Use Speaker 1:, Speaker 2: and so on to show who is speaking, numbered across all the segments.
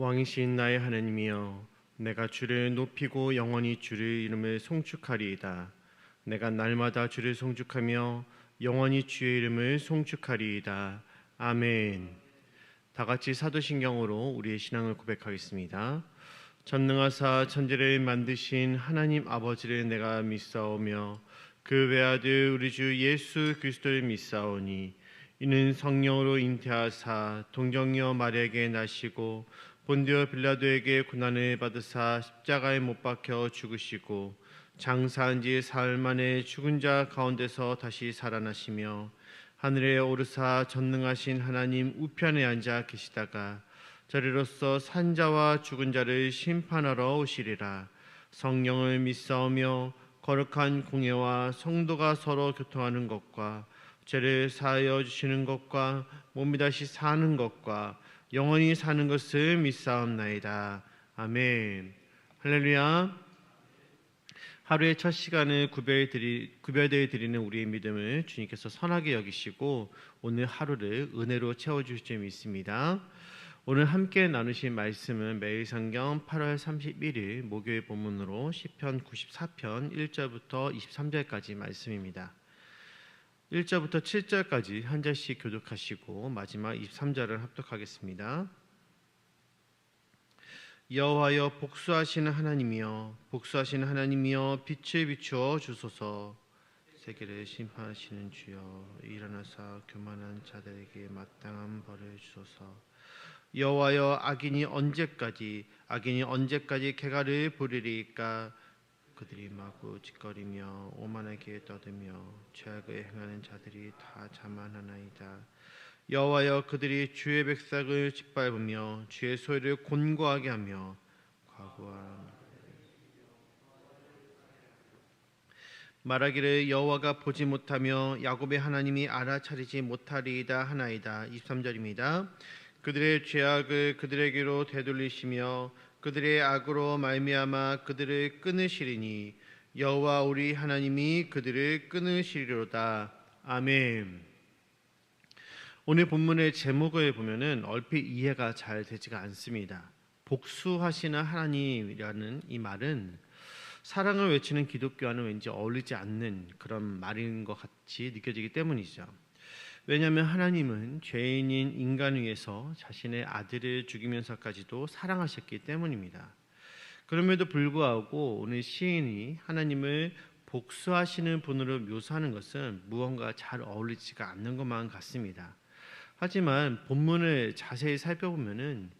Speaker 1: 왕이신 나의 하나님이여, 내가 주를 높이고 영원히 주의 이름을 송축하리이다. 내가 날마다 주를 송축하며 영원히 주의 이름을 송축하리이다. 아멘. 다 같이 사도신경으로 우리의 신앙을 고백하겠습니다. 전능하사 천지를 만드신 하나님 아버지를 내가 믿사오며 그 외아들 우리 주 예수 그리스도를 믿사오니 이는 성령으로 잉태하사 동정녀 마리아에게 나시고 본디오 빌라도에게 고난을 받으사 십자가에 못 박혀 죽으시고 장사한 지 사흘 만에 죽은 자 가운데서 다시 살아나시며 하늘에 오르사 전능하신 하나님 우편에 앉아 계시다가 저리로서 산자와 죽은 자를 심판하러 오시리라. 성령을 믿사오며 거룩한 공예와 성도가 서로 교통하는 것과 죄를 사하여 주시는 것과 몸이 다시 사는 것과 영원히 사는 것을 믿사옵나이다. 아멘. 할렐루야. 하루의 첫 시간을 구별되어 드리는 우리의 믿음을 주님께서 선하게 여기시고 오늘 하루를 은혜로 채워주실 줄 믿습니다. 오늘 함께 나누신 말씀은 매일성경 8월 31일 목요일 본문으로 시편 94편 1절부터 23절까지 말씀입니다. 1절부터 7절까지 한 절씩 교독하시고 마지막 23절을 합독하겠습니다. 여호와여 복수하시는 하나님이여, 복수하시는 하나님이여, 빛을 비추어 주소서. 세계를 심판하시는 주여, 일어나사 교만한 자들에게 마땅한 벌을 주소서. 여호와여 악인이 언제까지 개가를 부리리까? 그들이 마구 짓거리며 오만하게 떠들며 죄악을 행하는 자들이 다 자만하나이다. 여호와여 그들이 주의 백성을 짓밟으며 주의 소유를 곤고하게 하며 말하기를 여호와가 보지 못하며 야곱의 하나님이 알아차리지 못하리이다 하나이다. 23절입니다. 그들의 죄악을 그들에게로 되돌리시며 그들의 악으로 말미암아 그들을 끊으시리니 여호와 우리 하나님이 그들을 끊으시리로다. 아멘. 오늘 본문의 제목을 보면은 얼핏 이해가 잘 되지가 않습니다. 복수하시는 하나님이라는 이 말은 사랑을 외치는 기독교와는 왠지 어울리지 않는 그런 말인 것 같이 느껴지기 때문이죠. 왜냐하면 하나님은 죄인인 인간을 위해서 자신의 아들을 죽이면서까지도 사랑하셨기 때문입니다. 그럼에도 불구하고 오늘 시인이 하나님을 복수하시는 분으로 묘사하는 것은 무언가 잘 어울리지가 않는 것만 같습니다. 하지만 본문을 자세히 살펴보면은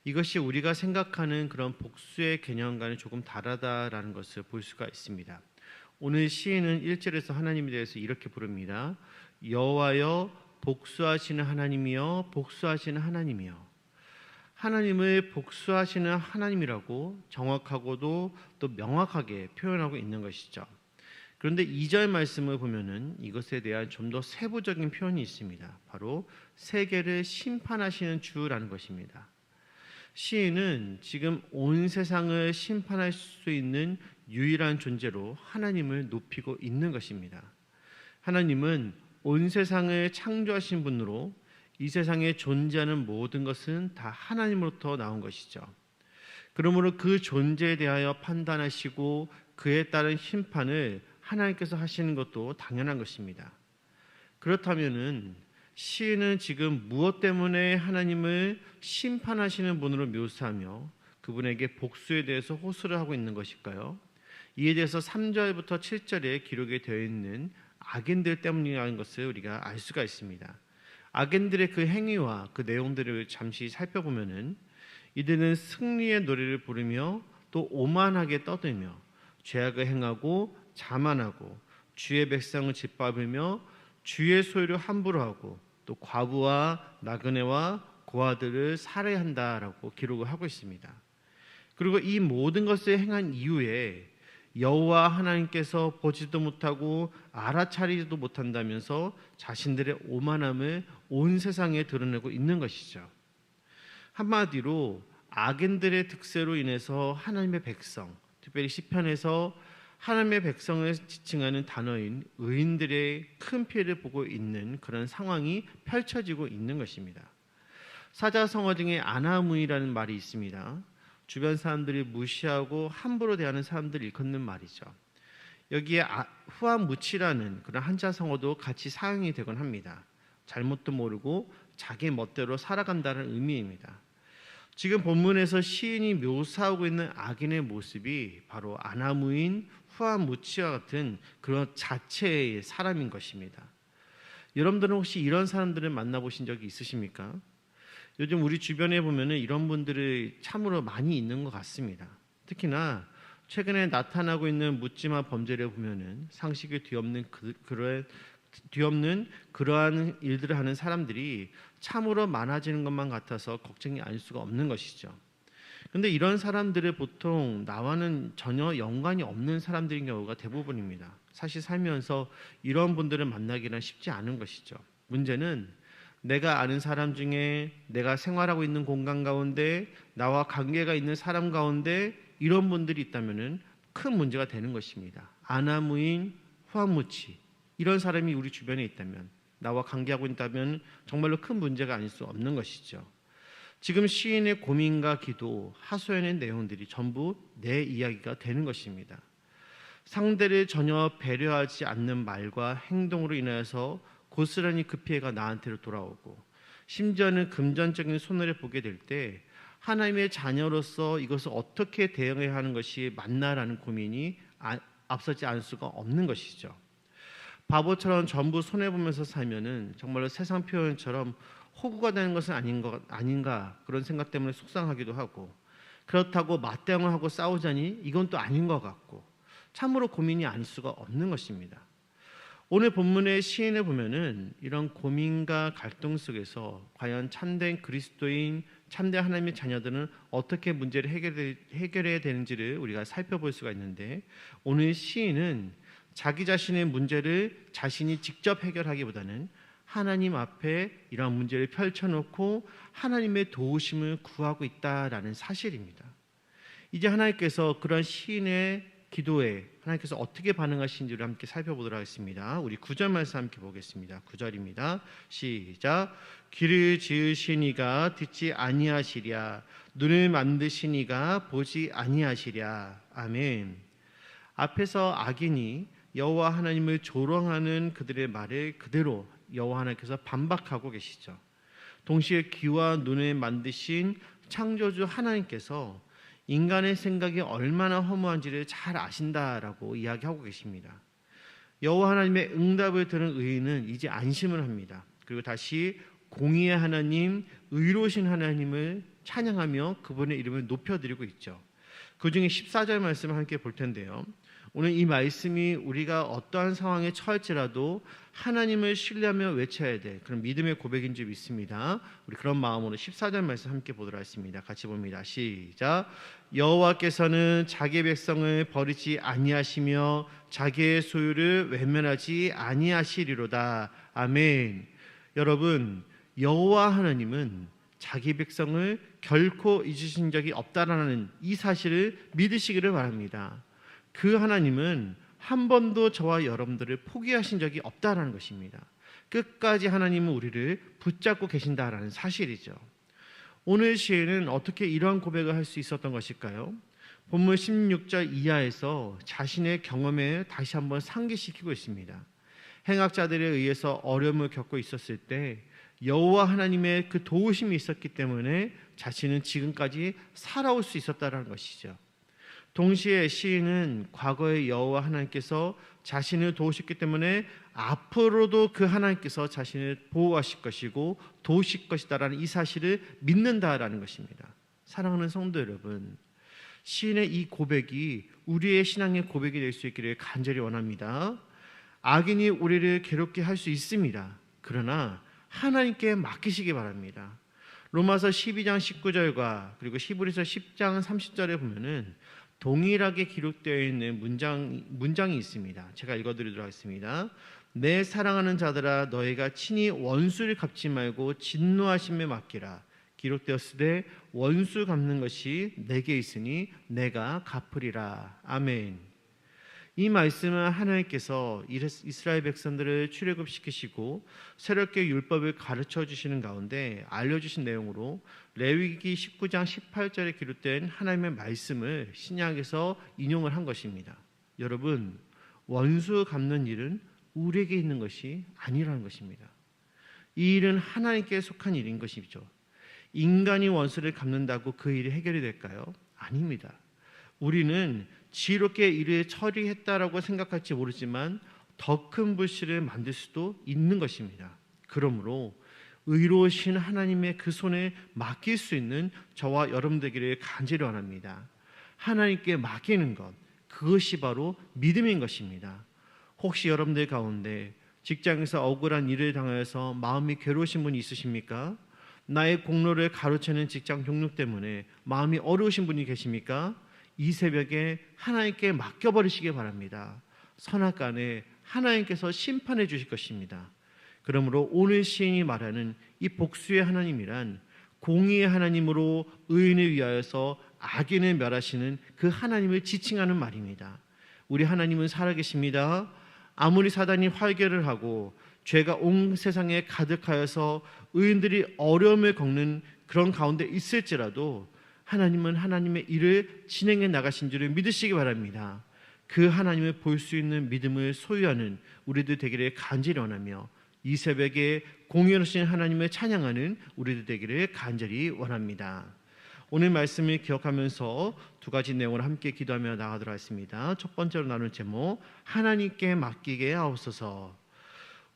Speaker 1: 이것이 우리가 생각하는 그런 복수의 개념과는 조금 다르다라는 것을 볼 수가 있습니다. 오늘 시인은 1절에서 하나님에 대해서 이렇게 부릅니다. 여호와여 복수하시는 하나님이여, 복수하시는 하나님이여. 하나님을 복수하시는 하나님이라고 정확하고도 또 명확하게 표현하고 있는 것이죠. 그런데 2절 말씀을 보면은 이것에 대한 좀 더 세부적인 표현이 있습니다. 바로 세계를 심판하시는 주라는 것입니다. 시인은 지금 온 세상을 심판할 수 있는 유일한 존재로 하나님을 높이고 있는 것입니다. 하나님은 온 세상을 창조하신 분으로 이 세상에 존재하는 모든 것은 다 하나님으로부터 나온 것이죠. 그러므로 그 존재에 대하여 판단하시고 그에 따른 심판을 하나님께서 하시는 것도 당연한 것입니다. 그렇다면은 시인은 지금 무엇 때문에 하나님을 심판하시는 분으로 묘사하며 그분에게 복수에 대해서 호소를 하고 있는 것일까요? 이에 대해서 3절부터 7절에 기록이 되어 있는 악인들 때문이라는 것을 우리가 알 수가 있습니다. 악인들의 그 행위와 그 내용들을 잠시 살펴보면은 이들은 승리의 노래를 부르며 또 오만하게 떠들며 죄악을 행하고 자만하고 주의 백성을 짓밟으며 주의 소유를 함부로 하고 또 과부와 나그네와 고아들을 살해한다라고 기록을 하고 있습니다. 그리고 이 모든 것을 행한 이후에 여호와 하나님께서 보지도 못하고 알아차리지도 못한다면서 자신들의 오만함을 온 세상에 드러내고 있는 것이죠. 한마디로 악인들의 특세로 인해서 하나님의 백성, 특별히 시편에서 하나님의 백성을 지칭하는 단어인 의인들의 큰 피해를 보고 있는 그런 상황이 펼쳐지고 있는 것입니다. 사자성어 중에 아나무이라는 말이 있습니다. 주변 사람들이 무시하고 함부로 대하는 사람들을 일컫는 말이죠. 여기에 후아무치라는 그런 한자성어도 같이 사용이 되곤 합니다. 잘못도 모르고 자기 멋대로 살아간다는 의미입니다. 지금 본문에서 시인이 묘사하고 있는 악인의 모습이 바로 아나무인 후아무치와 같은 그런 자체의 사람인 것입니다. 여러분들은 혹시 이런 사람들을 만나보신 적이 있으십니까? 요즘 우리 주변에 보면은 이런 분들이 참으로 많이 있는 것 같습니다. 특히나 최근에 나타나고 있는 묻지마 범죄를 보면은 상식이 뒤없는 그러한 일들을 하는 사람들이 참으로 많아지는 것만 같아서 걱정이 아닐 수가 없는 것이죠. 그런데 이런 사람들을 보통 나와는 전혀 연관이 없는 사람들인 경우가 대부분입니다. 사실 살면서 이런 분들을 만나기는 쉽지 않은 것이죠. 문제는 내가 아는 사람 중에 내가 생활하고 있는 공간 가운데 나와 관계가 있는 사람 가운데 이런 분들이 있다면은 큰 문제가 되는 것입니다. 아나무인, 후아무치 이런 사람이 우리 주변에 있다면 나와 관계하고 있다면 정말로 큰 문제가 아닐 수 없는 것이죠. 지금 시인의 고민과 기도, 하소연의 내용들이 전부 내 이야기가 되는 것입니다. 상대를 전혀 배려하지 않는 말과 행동으로 인하여서 고스란히 그 피해가 나한테로 돌아오고 심지어는 금전적인 손해를 보게 될 때 하나님의 자녀로서 이것을 어떻게 대응해야 하는 것이 맞나라는 고민이 앞서지 않을 수가 없는 것이죠. 바보처럼 전부 손해보면서 살면은 정말로 세상 표현처럼 호구가 되는 것은 아닌가 그런 생각 때문에 속상하기도 하고 그렇다고 맞대응을 하고 싸우자니 이건 또 아닌 것 같고 참으로 고민이 아닐 수가 없는 것입니다. 오늘 본문의 시인을 보면은 이런 고민과 갈등 속에서 과연 참된 그리스도인, 참된 하나님의 자녀들은 어떻게 문제를 해결해야 되는지를 우리가 살펴볼 수가 있는데 오늘 시인은 자기 자신의 문제를 자신이 직접 해결하기보다는 하나님 앞에 이러한 문제를 펼쳐놓고 하나님의 도우심을 구하고 있다라는 사실입니다. 이제 하나님께서 그런 시인의 기도에 하나님께서 어떻게 반응하신지를 함께 살펴보도록 하겠습니다. 우리 9절 말씀 함께 보겠습니다. 9절입니다. 시작. 귀를 지으신 이가 듣지 아니하시랴 눈을 만드신 이가 보지 아니하시랴. 아멘. 앞에서 악인이 여호와 하나님을 조롱하는 그들의 말을 그대로 여호와 하나님께서 반박하고 계시죠. 동시에 귀와 눈을 만드신 창조주 하나님께서 인간의 생각이 얼마나 허무한지를 잘 아신다라고 이야기하고 계십니다. 여호와 하나님의 응답을 들은 의인은 이제 안심을 합니다. 그리고 다시 공의의 하나님, 의로우신 하나님을 찬양하며 그분의 이름을 높여드리고 있죠. 그 중에 14절 말씀을 함께 볼 텐데요. 오늘 이 말씀이 우리가 어떠한 상황에 처할지라도 하나님을 신뢰하며 외쳐야 될 그런 믿음의 고백인 줄 믿습니다. 우리 그런 마음으로 14절 말씀 함께 보도록 하겠습니다. 같이 봅니다. 시작. 여호와께서는 자기 백성을 버리지 아니하시며 자기의 소유를 외면하지 아니하시리로다. 아멘. 여러분, 여호와 하나님은 자기 백성을 결코 잊으신 적이 없다라는 이 사실을 믿으시기를 바랍니다. 그 하나님은 한 번도 저와 여러분들을 포기하신 적이 없다라는 것입니다. 끝까지 하나님은 우리를 붙잡고 계신다라는 사실이죠. 오늘 시에는 어떻게 이러한 고백을 할 수 있었던 것일까요? 본문 16절 이하에서 자신의 경험에 다시 한번 상기시키고 있습니다. 행악자들에 의해서 어려움을 겪고 있었을 때 여호와 하나님의 그 도우심이 있었기 때문에 자신은 지금까지 살아올 수 있었다는 것이죠. 동시에 시인은 과거의 여호와 하나님께서 자신을 도우셨기 때문에 앞으로도 그 하나님께서 자신을 보호하실 것이고 도우실 것이다라는 이 사실을 믿는다라는 것입니다. 사랑하는 성도 여러분, 시인의 이 고백이 우리의 신앙의 고백이 될 수 있기를 간절히 원합니다. 악인이 우리를 괴롭게 할 수 있습니다. 그러나 하나님께 맡기시기 바랍니다. 로마서 12장 19절과 그리고 히브리서 10장 30절에 보면은 동일하게 기록되어 있는 문장이 있습니다. 제가 읽어드리도록 하겠습니다. 내 사랑하는 자들아 너희가 친히 원수를 갚지 말고 진노하심에 맡기라. 기록되었으되 원수 갚는 것이 내게 있으니 내가 갚으리라. 아멘. 이 말씀은 하나님께서 이스라엘 백성들을 출애굽시키시고 새롭게 율법을 가르쳐 주시는 가운데 알려주신 내용으로 레위기 19장 18절에 기록된 하나님의 말씀을 신약에서 인용을 한 것입니다. 여러분, 원수 갚는 일은 우리에게 있는 것이 아니라는 것입니다. 이 일은 하나님께 속한 일인 것이죠. 인간이 원수를 갚는다고 그 일이 해결이 될까요? 아닙니다. 우리는 지혜롭게 일을 처리했다라고 생각할지 모르지만 더 큰 불씨를 만들 수도 있는 것입니다. 그러므로 의로우신 하나님의 그 손에 맡길 수 있는 저와 여러분 되기를 간절히 원합니다. 하나님께 맡기는 것, 그것이 바로 믿음인 것입니다. 혹시 여러분들 가운데 직장에서 억울한 일을 당하여서 마음이 괴로우신 분이 있으십니까? 나의 공로를 가로채는 직장 동료 때문에 마음이 어려우신 분이 계십니까? 이 새벽에 하나님께 맡겨버리시기 바랍니다. 선악간에 하나님께서 심판해 주실 것입니다. 그러므로 오늘 시인이 말하는 이 복수의 하나님이란 공의의 하나님으로 의인을 위하여서 악인을 멸하시는 그 하나님을 지칭하는 말입니다. 우리 하나님은 살아계십니다. 아무리 사단이 활개를 하고 죄가 온 세상에 가득하여서 의인들이 어려움을 겪는 그런 가운데 있을지라도 하나님은 하나님의 일을 진행해 나가신 줄을 믿으시기 바랍니다. 그 하나님을 볼 수 있는 믿음을 소유하는 우리들 되기를 간절히 원하며 이 새벽에 공의로우신 하나님을 찬양하는 우리들 되기를 간절히 원합니다. 오늘 말씀을 기억하면서 두 가지 내용을 함께 기도하며 나가도록 하겠습니다. 첫 번째로 나눌 제목, 하나님께 맡기게 하옵소서.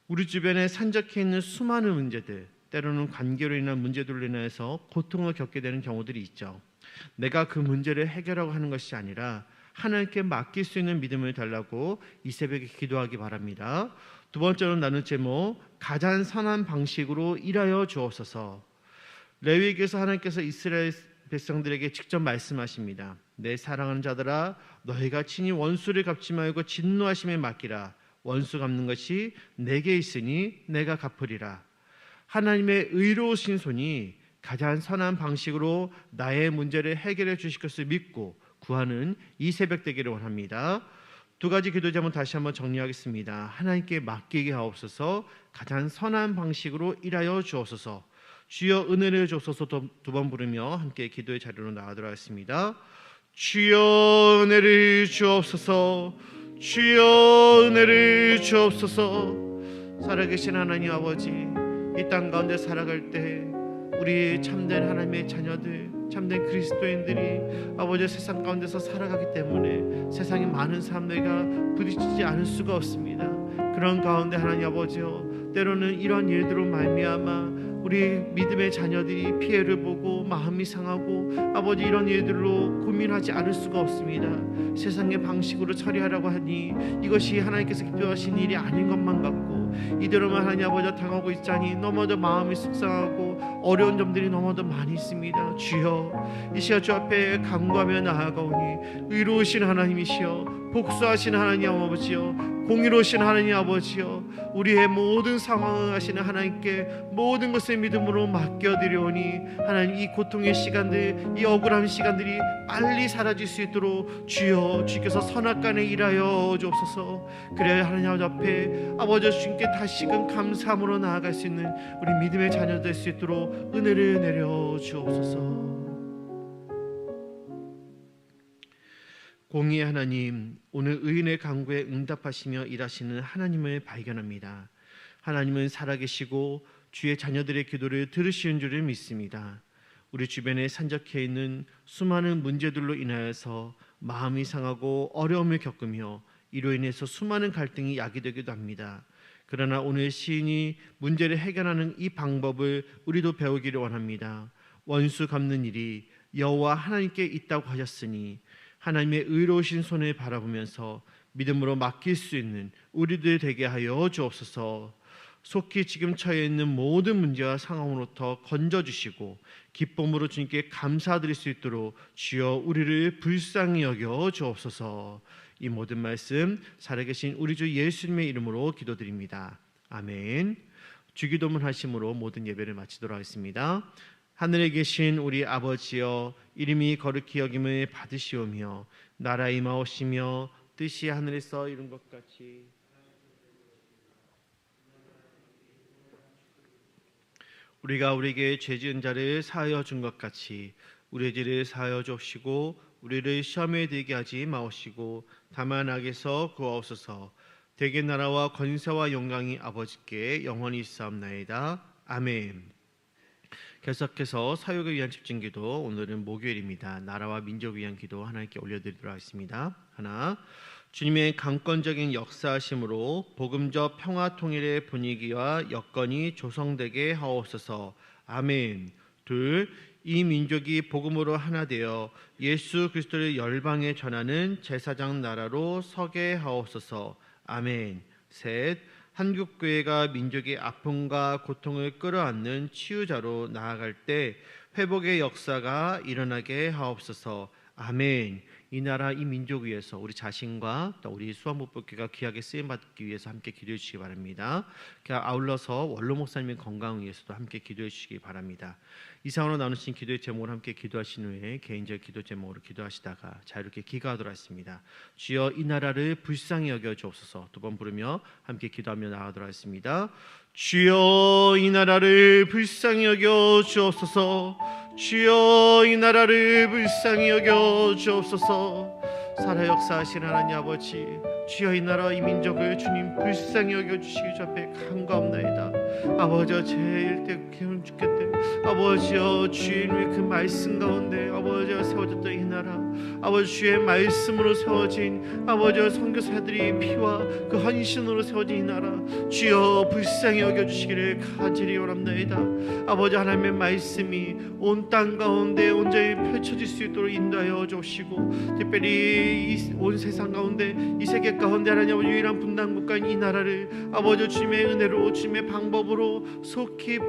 Speaker 1: 우리 주변에 산적해 있는 수많은 문제들, 때로는 관계로 인한 문제들로 인해서 고통을 겪게 되는 경우들이 있죠. 내가 그 문제를 해결하고 하는 것이 아니라 하나님께 맡길 수 있는 믿음을 달라고 이 새벽에 기도하기 바랍니다. 두 번째로 나눌 제목, 가장 선한 방식으로 일하여 주옵소서. 레위기에서 하나님께서 이스라엘 백성들에게 직접 말씀하십니다. 내 사랑하는 자들아, 너희가 친히 원수를 갚지 말고 진노하심에 맡기라. 원수 갚는 것이 내게 있으니 내가 갚으리라. 하나님의 의로우신 손이 가장 선한 방식으로 나의 문제를 해결해 주실 것을 믿고 구하는 이 새벽 되기를 원합니다. 두 가지 기도 제목 다시 한번 정리하겠습니다. 하나님께 맡기게 하옵소서. 가장 선한 방식으로 일하여 주옵소서. 주여 은혜를 주옵소서. 두 번 부르며 함께 기도의 자리로 나가도록 하겠습니다. 주여 은혜를 주옵소서. 주여 은혜를 주옵소서. 살아계신 하나님 아버지, 이 땅 가운데 살아갈 때 우리 참된 하나님의 자녀들, 참된 그리스도인들이 아버지 세상 가운데서 살아가기 때문에 세상에 많은 사람들과 부딪히지 않을 수가 없습니다. 그런 가운데 하나님 아버지요, 때로는 이런 일들로 말미암아 우리 믿음의 자녀들이 피해를 보고 마음이 상하고 아버지 이런 일들로 고민하지 않을 수가 없습니다. 세상의 방식으로 처리하라고 하니 이것이 하나님께서 기뻐하신 일이 아닌 것만 같고 이대로만 하나님 아버지 당하고 있자니 너무도 마음이 속상하고 어려운 점들이 너무도 많이 있습니다. 주여, 이 시간 주 앞에 간구하며 나아가오니 의로우신 하나님이시여, 복수하신 하나님 아버지여, 공의로우신 하나님 아버지여, 우리의 모든 상황을 하시는 하나님께 모든 것을 믿음으로 맡겨드려오니 하나님, 이 고통의 시간들, 이 억울한 시간들이 빨리 사라질 수 있도록 주여, 주께서 선악간에 일하여 주옵소서. 그래야 하나님 앞에 아버지 주님께 다시금 감사함으로 나아갈 수 있는 우리 믿음의 자녀 될 수 있도록 은혜를 내려 주옵소서. 공의의 하나님, 오늘 의인의 간구에 응답하시며 일하시는 하나님을 발견합니다. 하나님은 살아계시고 주의 자녀들의 기도를 들으시는 줄을 믿습니다. 우리 주변에 산적해 있는 수많은 문제들로 인하여서 마음이 상하고 어려움을 겪으며 이로 인해서 수많은 갈등이 야기되기도 합니다. 그러나 오늘 시인이 문제를 해결하는 이 방법을 우리도 배우기를 원합니다. 원수 갚는 일이 여호와 하나님께 있다고 하셨으니 하나님의 의로우신 손을 바라보면서 믿음으로 맡길 수 있는 우리들 되게 하여 주옵소서. 속히 지금 처해 있는 모든 문제와 상황으로부터 건져주시고 기쁨으로 주님께 감사드릴 수 있도록 주여 우리를 불쌍히 여겨 주옵소서. 이 모든 말씀 살아계신 우리 주 예수님의 이름으로 기도드립니다. 아멘. 주기도문 하심으로 모든 예배를 마치도록 하겠습니다. 하늘에 계신 우리 아버지여, 이름이 거룩히 여김을 받으시오며 나라 임하옵시며 뜻이 하늘에서 이룬 것 같이 우리가 우리에게 죄 지은 자를 사하여 준 것 같이 우리의 죄를 사하여 주옵시고 우리를 시험에 들게 하지 마옵시고 다만 악에서 구하옵소서. 대개 나라와 권세와 영광이 아버지께 영원히 있사옵나이다. 아멘. 계속해서 사역을 위한 집중기도, 오늘은 목요일입니다. 나라와 민족을 위한 기도 하나님께 올려드리도록 하겠습니다. 하나, 주님의 강권적인 역사하심으로 복음적 평화 통일의 분위기와 여건이 조성되게 하옵소서. 아멘. 둘, 이 민족이 복음으로 하나 되어 예수 그리스도를 열방에 전하는 제사장 나라로 서게 하옵소서. 아멘. 셋, 한국교회가 민족의 아픔과 고통을 끌어안는 치유자로 나아갈 때 회복의 역사가 일어나게 하옵소서. 아멘. 이 나라 이 민족 위해서 우리 자신과 또 우리 수원복복교가 귀하게 쓰임받기 위해서 함께 기도해 주시기 바랍니다. 아울러서 원로 목사님의 건강 위해서도 함께 기도해 주시기 바랍니다. 이상으로 나누신 기도의 제목을 함께 기도하신 후에 개인적 기도 제목으로 기도하시다가 자유롭게 기도하도록 하겠습니다. 주여 이 나라를 불쌍히 여겨 주옵소서. 두 번 부르며 함께 기도하며 나가도록 하겠습니다. 주여 이 나라를 불쌍히 여겨 주옵소서. 주여 이 나라를 불쌍히 여겨 주옵소서. 살아 역사하신 하나님 아버지, 주여 이 나라 이 민족을 주님 불쌍히 여겨 주시기 주 앞에 간구하옵나이다. 아버지여 제일 때 기운 죽겠대. 아버지여 주님의 그 말씀 가운데 아버지여 세워졌던 이 나라, 아버지 주의 말씀으로 세워진 아버지여 선교사들이 피와 그 헌신으로 세워진 이 나라, 주여 불쌍히 여겨주시기를 간절히 원합나이다. 아버지 하나님의 말씀이 온 땅 가운데 온전히 펼쳐질 수 있도록 인도하여 주시고, 특별히 온 세상 가운데 이 세계 가운데 하나님 아버지 유일한 분단 국가인 이 나라를 아버지 주님의 은혜로 주님의 방법으로 속히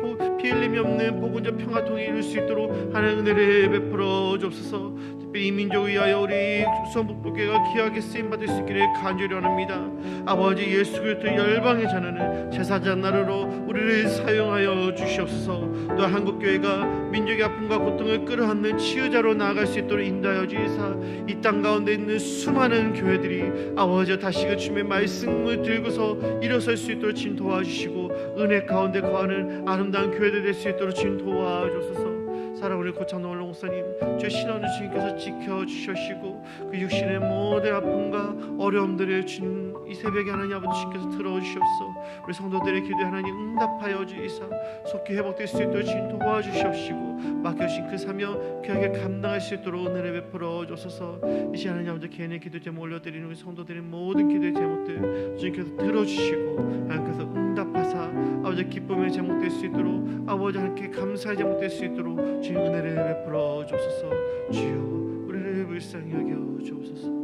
Speaker 1: 피 흘림이 없는 복음적 평화 통일을 이룰 수 있도록 하나님 은혜를 베풀어 주옵소서. 특별히 이 민족을 위하여 우리 수원복복교회가 귀하게 쓰임받을 수 있기를 간절히 원합니다. 아버지 예수 그리스도 열방에 전하는 제사장 나라로 우리를 사용하여 주시옵소서. 또 한국교회가 민족의 아픔과 고통을 끌어안는 치유자로 나아갈 수 있도록 인도하여 주시사 이 땅 가운데 있는 수많은 교회들이 아버지 다시금 주님의 말씀을 들고서 일어설 수 있도록 주님 도와주시고 은혜 가운데 거하는 아름다운 교회들 될 수 있도록 주님 도와주소서. 살아오는 고창동 원로 목사님, 주 신원을 주님께서 지켜주시고 그 육신의 모든 아픔과 어려움들을 주님 이 새벽에 하나님 아버지 주님께서 들어주시옵소서. 우리 성도들의 기도에 하나님 응답하여 주시사 속히 회복될 수 있도록 주님 도와주시옵시고 맡겨주신 그 사명 귀하게 감당할 수 있도록 은혜를 베풀어 주소서. 이 시간 하나님 아버지 개인의 기도 제목 올려드리는 우리 성도들의 모든 기도의 제목들 주님께서 들어주시고 하나님께서 응답하사 아버지 기쁨의 제목 될 수 있도록 아버지 하나님께 감사의 제목 될 수 있도록 주님 은혜를 베풀어 주옵소서. 주여 우리를 불쌍히 여겨 주옵소서.